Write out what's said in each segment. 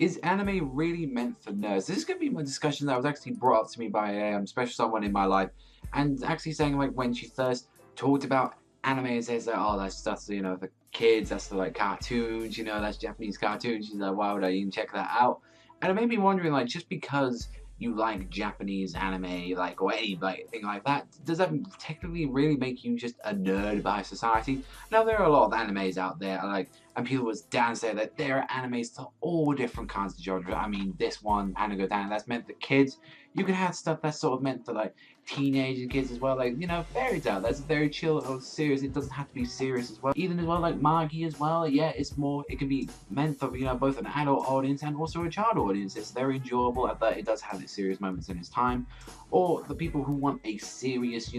Is anime really meant for nerds? This is going to be my discussion that was actually brought up to me by a special someone in my life, and actually saying like when she first talked about anime, it says like, oh, that's stuff, for kids, that's the like cartoons, that's Japanese cartoons. She's like, why would I even check that out? And it made me wondering, like, just because you like Japanese anime, like, or any like thing like that, does that technically really make you just a nerd by society? Now, there are a lot of animes out there, like, and people was down say that there are animes to all different kinds of genres. I mean, this one, Panda Go Down, that's meant for kids. You can have stuff that's sort of meant for like teenage kids as well, like, Fairy Tail, that's a very chill or serious. It doesn't have to be serious as well. Even as well, like Magi as well, yeah, it can be meant for, both an adult audience and also a child audience. It's very enjoyable, but it does have its serious moments in its time. Or the people who want a serious,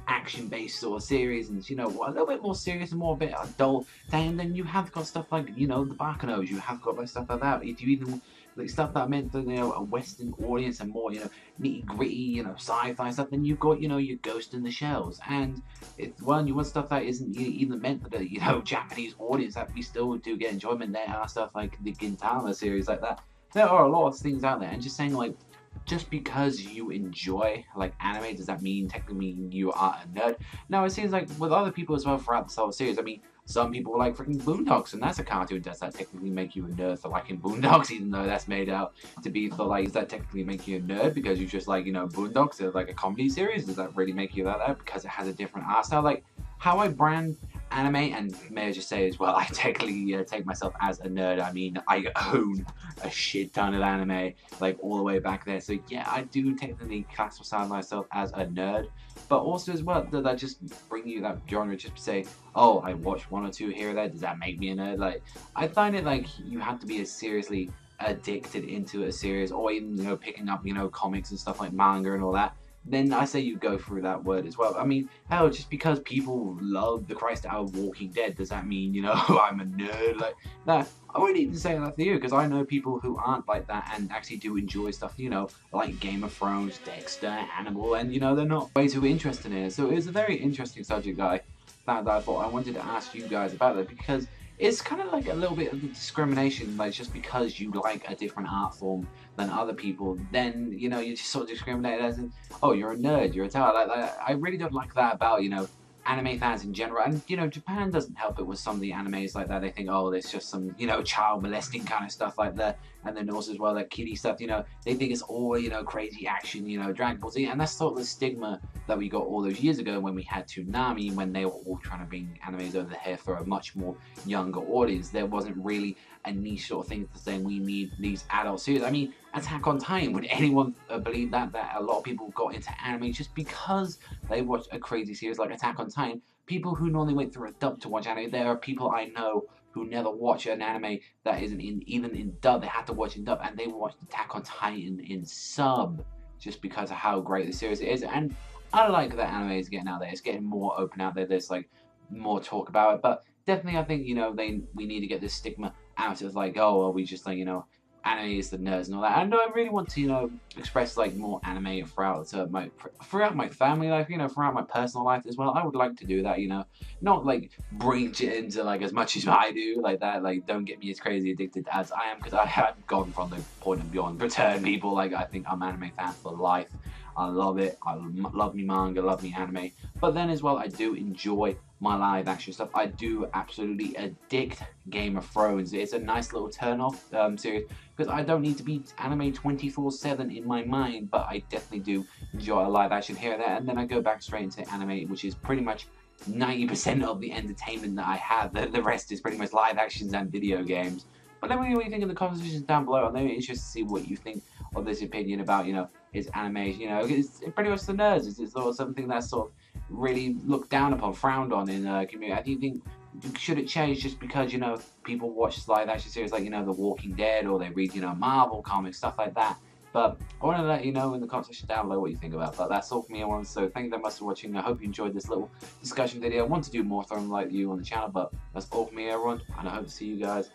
action-based sort of series, and a little bit more serious and more a bit adult, then you have got stuff like, the Bacanos, you have got like stuff like that. If you even like stuff that meant for a Western audience and more nitty gritty sci-fi stuff, then you've got your Ghost in the Shells, and it's you want stuff that isn't even meant for the Japanese audience, that we still do get enjoyment. There are stuff like the Gintama series like that. There are a lot of things out there, and just saying like, just because you enjoy like anime, does that technically mean you are a nerd? Now it seems like with other people as well throughout the whole series. I mean, some people like freaking Boondocks, and that's a cartoon. Does that technically make you a nerd for liking Boondocks, even though that's made out to be for like? Does that technically make you a nerd because you just like Boondocks? Is like a comedy series? Does that really make you that because it has a different art style? Like how I brand anime, and may I just say as well, I technically take myself as a nerd. I mean, I own a shit ton of anime, like all the way back there. So yeah, I do technically classify myself as a nerd. But also as well, does that just bring you that genre just to say, oh, I watched one or two here or there, does that make me a nerd? Like, I find it like you have to be as seriously addicted into a series, or even, picking up, comics and stuff like manga and all that, then I say you go through that word as well. I mean, hell, just because people love the Christ out of Walking Dead, does that mean, I'm a nerd? Like, that, I wouldn't even say that for you, because I know people who aren't like that and actually do enjoy stuff, like Game of Thrones, Dexter, Hannibal, and, they're not way too interested in it. So it was a very interesting subject that I thought I wanted to ask you guys about it, because it's kind of like a little bit of discrimination, like just because you like a different art form than other people, then you just sort of discriminate as in, oh, you're a nerd, you're a talent. Like, I really don't like that about anime fans in general, and Japan doesn't help it with some of the animes like that. They think, oh, there's just some child molesting kind of stuff like that, and then also as well like kiddie stuff. They think it's all crazy action, Dragon Ball Z, and that's sort of the stigma that we got all those years ago when we had Toonami, when they were all trying to bring animes over the hair for a much more younger audience. There wasn't really a niche sort of thing to say we need these adult series. I mean, Attack on Titan, would anyone believe that a lot of people got into anime just because they watched a crazy series like Attack on Titan? People who normally went through a dub to watch anime, there are people I know who never watch an anime that isn't even in dub. They had to watch in dub, and they watched Attack on Titan in sub just because of how great the series is. And I like that anime is getting out there. It's getting more open out there. There's like more talk about it, but definitely I think we need to get this stigma out of like, oh well, we just like anime is the nerds and all that. And I really want to express like more anime throughout my family life, throughout my personal life as well. I would like to do that, not like bring it into like as much as I do like that. Like, don't get me as crazy addicted as I am, because I have gone from the point of beyond return people. Like, I think I'm an anime fan for life. I love it. I love me manga, love me anime. But then as well, I do enjoy my live action stuff. I do absolutely addict Game of Thrones. It's a nice little turn off series, because I don't need to be anime 24/7 in my mind, but I definitely do enjoy a live action here and there, and then I go back straight into anime, which is pretty much 90% of the entertainment that I have. The rest is pretty much live actions and video games. But let me know what you think in the comments sections down below. I'm very interested to see what you think of this opinion about, his animation. It's pretty much the nerds. It's sort of something that's sort of really looked down upon, frowned on in the community. Do you think, should it change just because, people watch live action series like, The Walking Dead, or they read, Marvel comics, stuff like that? But I want to let you know in the comment section down below what you think about that. That's all from me, everyone. So thank you very much for watching. I hope you enjoyed this little discussion video. I want to do more from like you on the channel, but that's all from me, everyone. And I hope to see you guys